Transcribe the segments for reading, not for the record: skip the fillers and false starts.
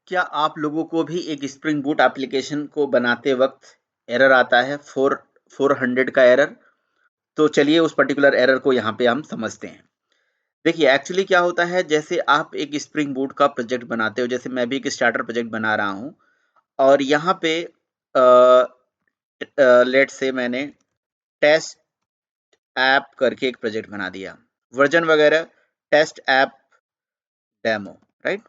क्या आप लोगों को भी एक स्प्रिंग बूट एप्लीकेशन को बनाते वक्त एरर आता है 400 का एरर? तो चलिए उस पर्टिकुलर एरर को यहाँ पे हम समझते हैं। देखिए एक्चुअली क्या होता है, जैसे आप एक स्प्रिंग बूट का प्रोजेक्ट बनाते हो, जैसे मैं भी एक स्टार्टर प्रोजेक्ट बना रहा हूँ और यहाँ पे लेट्स से मैंने टेस्ट ऐप करके एक प्रोजेक्ट बना दिया, वर्जन वगैरह test app demo, right.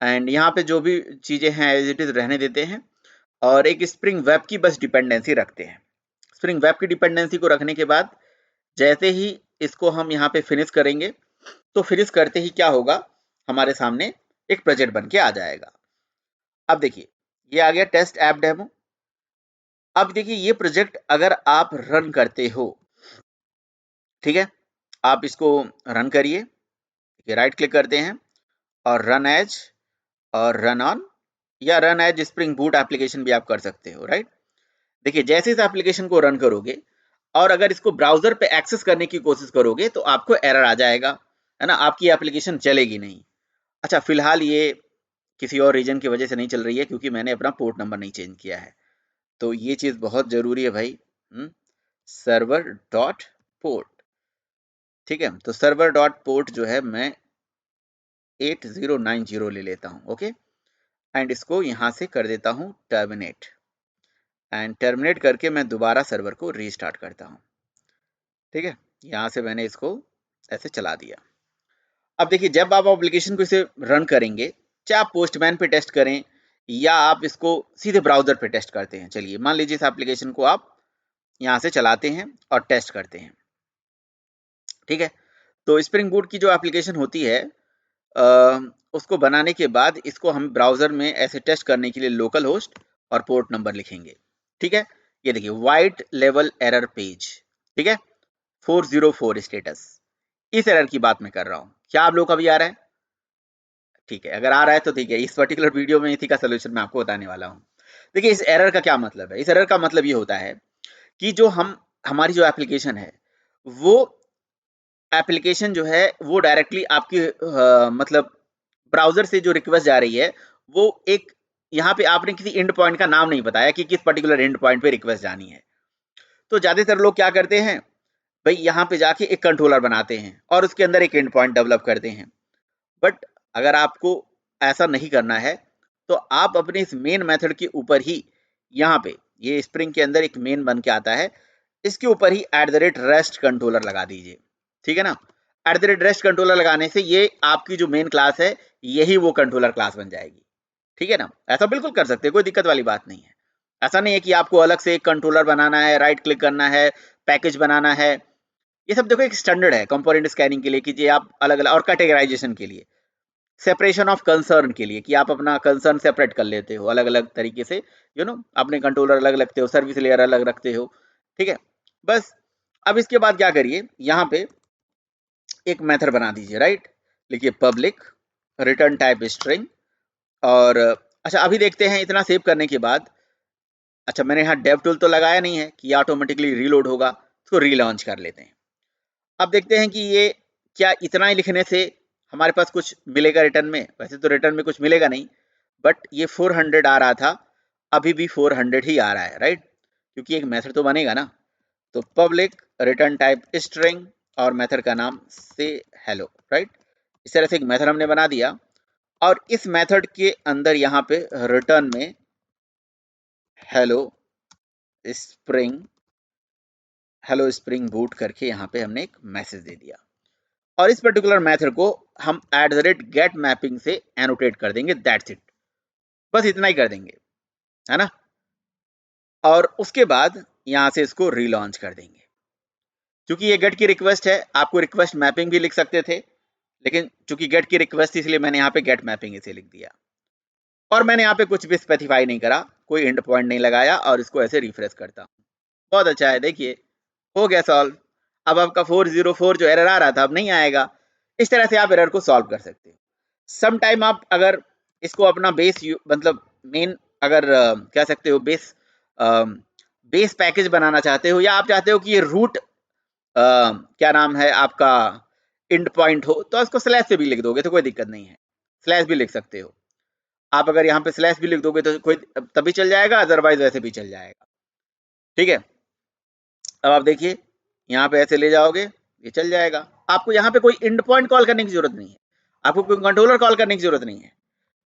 And यहाँ पे जो भी चीज़ें हैं एज इट इज़ रहने देते हैं और एक स्प्रिंग वेब की बस डिपेंडेंसी रखते हैं। स्प्रिंग वेब की डिपेंडेंसी को रखने के बाद जैसे ही इसको हम यहाँ पे फिनिश करेंगे, तो फिनिश करते ही क्या होगा, हमारे सामने एक प्रोजेक्ट बन के आ जाएगा। अब देखिए ये आ गया टेस्ट ऐप डेमो। अब देखिए ये प्रोजेक्ट अगर आप रन करते हो, ठीक है, आप इसको रन करिए, राइट क्लिक करते हैं और रन एज और रन ऑन या run as spring boot application भी आप कर सकते हो, राइट। देखिए जैसे इस एप्लीकेशन को रन करोगे और अगर इसको ब्राउजर पे एक्सेस करने की कोशिश करोगे तो आपको एरर आ जाएगा, है ना, आपकी एप्लीकेशन चलेगी नहीं। अच्छा फिलहाल ये किसी और रीजन की वजह से नहीं चल रही है क्योंकि मैंने अपना पोर्ट नंबर नहीं चेंज किया है, तो ये चीज बहुत जरूरी है भाई। सर्वर डॉट पोर्ट, ठीक है, तो सर्वर डॉट पोर्ट जो है मैं 8090 ले लेता हूँ, ओके। एंड इसको यहाँ से कर देता हूँ टर्मिनेट, एंड टर्मिनेट करके मैं दोबारा सर्वर को रीस्टार्ट करता हूँ, ठीक है। यहाँ से मैंने इसको ऐसे चला दिया। अब देखिए जब आप एप्लीकेशन को इसे रन करेंगे, चाहे आप पोस्टमैन पे टेस्ट करें या आप इसको सीधे ब्राउजर पे टेस्ट करते हैं, चलिए मान लीजिए इस एप्लीकेशन को आप यहाँ से चलाते हैं और टेस्ट करते हैं, ठीक है। तो स्प्रिंग बूट की जो एप्लीकेशन होती है उसको बनाने के बाद इसको हम ब्राउजर में ऐसे टेस्ट करने के लिए लोकल होस्ट और पोर्ट नंबर लिखेंगे, ठीक है। ये देखिए वाइट लेवल एरर पेज, ठीक है, 404 स्टेटस, इस एरर की बात मैं कर रहा हूँ। क्या आप लोग का भी आ रहा है? ठीक है, अगर आ रहा है तो ठीक है, इस पर्टिकुलर वीडियो में इसी का सोल्यूशन मैं आपको बताने वाला हूँ। देखिए इस एरर का क्या मतलब है, इस एरर का मतलब ये होता है कि जो हम हमारी जो एप्लीकेशन है वो एप्लीकेशन जो है वो डायरेक्टली आपकी मतलब ब्राउजर से जो रिक्वेस्ट जा रही है वो एक, यहाँ पे आपने किसी एंड पॉइंट का नाम नहीं बताया कि किस पर्टिकुलर एंड पॉइंट पे रिक्वेस्ट जानी है। तो ज्यादातर लोग क्या करते हैं भाई, यहाँ पे जाके एक कंट्रोलर बनाते हैं और उसके अंदर एक एंड पॉइंट डेवलप करते हैं। बट अगर आपको ऐसा नहीं करना है तो आप अपने इस मेन मेथड के ऊपर ही, यहाँ पे ये स्प्रिंग के अंदर एक मेन बन के आता है, इसके ऊपर ही @rest कंट्रोलर लगा दीजिए, ठीक है ना। @rest कंट्रोलर लगाने से ये आपकी जो मेन क्लास है यही वो कंट्रोलर क्लास बन जाएगी, ठीक है ना। ऐसा बिल्कुल कर सकते हैं, कोई दिक्कत वाली बात नहीं है। ऐसा नहीं है कि आपको अलग से एक कंट्रोलर बनाना है, राइट क्लिक करना है, पैकेज बनाना है। ये सब देखो एक स्टैंडर्ड है कंपोनेंट स्कैनिंग के लिए कि ये आप अलग अलग, और कैटेगराइजेशन के लिए, सेपरेशन ऑफ कंसर्न के लिए कि आप अपना कंसर्न सेपरेट कर लेते हो अलग अलग तरीके से, अपने कंट्रोलर अलग रखते हो, सर्विस लेयर अलग रखते हो, ठीक है। बस अब इसके बाद क्या करिए, यहाँ पे एक मेथड बना दीजिए, राइट, लिखिए पब्लिक रिटर्न टाइप स्ट्रिंग। और अच्छा अभी देखते हैं इतना सेव करने के बाद, अच्छा मैंने यहाँ डेव टूल तो लगाया नहीं है कि ऑटोमेटिकली रीलोड होगा, इसको रीलॉन्च कर लेते हैं। अब देखते हैं कि ये क्या इतना ही लिखने से हमारे पास कुछ मिलेगा रिटर्न में। वैसे तो रिटर्न में कुछ मिलेगा नहीं, बट ये 400 आ रहा था, अभी भी 400 ही आ रहा है, राइट, क्योंकि एक मेथड तो बनेगा ना। तो पब्लिक रिटर्न टाइप स्ट्रिंग और मेथड का नाम से हेलो, राइट। इस तरह से एक मेथड हमने बना दिया और इस मेथड के अंदर यहाँ पे रिटर्न में हेलो स्प्रिंग बूट करके यहाँ पे हमने एक मैसेज दे दिया और इस पर्टिकुलर मेथड को हम @get मैपिंग से एनोटेट कर देंगे, दैट्स इट, बस इतना ही कर देंगे, है ना। और उसके बाद यहाँ से इसको रीलॉन्च कर देंगे। क्योंकि ये गेट की रिक्वेस्ट है, आपको रिक्वेस्ट मैपिंग भी लिख सकते थे, लेकिन चूंकि गेट की रिक्वेस्ट थी इसलिए मैंने यहाँ पे गेट मैपिंग इसे लिख दिया और मैंने यहाँ पे कुछ भी स्पेसिफाई नहीं करा, कोई एंड पॉइंट नहीं लगाया और इसको ऐसे रिफ्रेश करता हूँ। बहुत अच्छा है, देखिए हो गया सॉल्व। अब आपका 404 जो एरर आ रहा था अब नहीं आएगा। इस तरह से आप एरर को सॉल्व कर सकते हो। सम टाइम आप अगर इसको अपना बेस मतलब मेन, अगर कह सकते हो बेस बेस पैकेज बनाना चाहते हो या आप चाहते हो कि ये रूट क्या नाम है आपका एंड पॉइंट हो, तो इसको स्लैश से भी लिख दोगे तो कोई दिक्कत नहीं है, स्लैश भी लिख सकते हो। आप अगर यहाँ पे स्लैश भी लिख दोगे तो कोई तभी चल जाएगा, अदरवाइज वैसे भी चल जाएगा। ठीक है, अब आप देखिए यहाँ पे ऐसे ले जाओगे, ये चल जाएगा। आपको यहाँ पे कोई एंड पॉइंट कॉल करने की जरूरत नहीं है, आपको कोई कंट्रोलर कॉल करने की जरूरत नहीं है।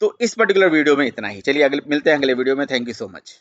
तो इस पर्टिकुलर वीडियो में इतना ही। चलिए अगले मिलते हैं अगले वीडियो में। Thank you so much.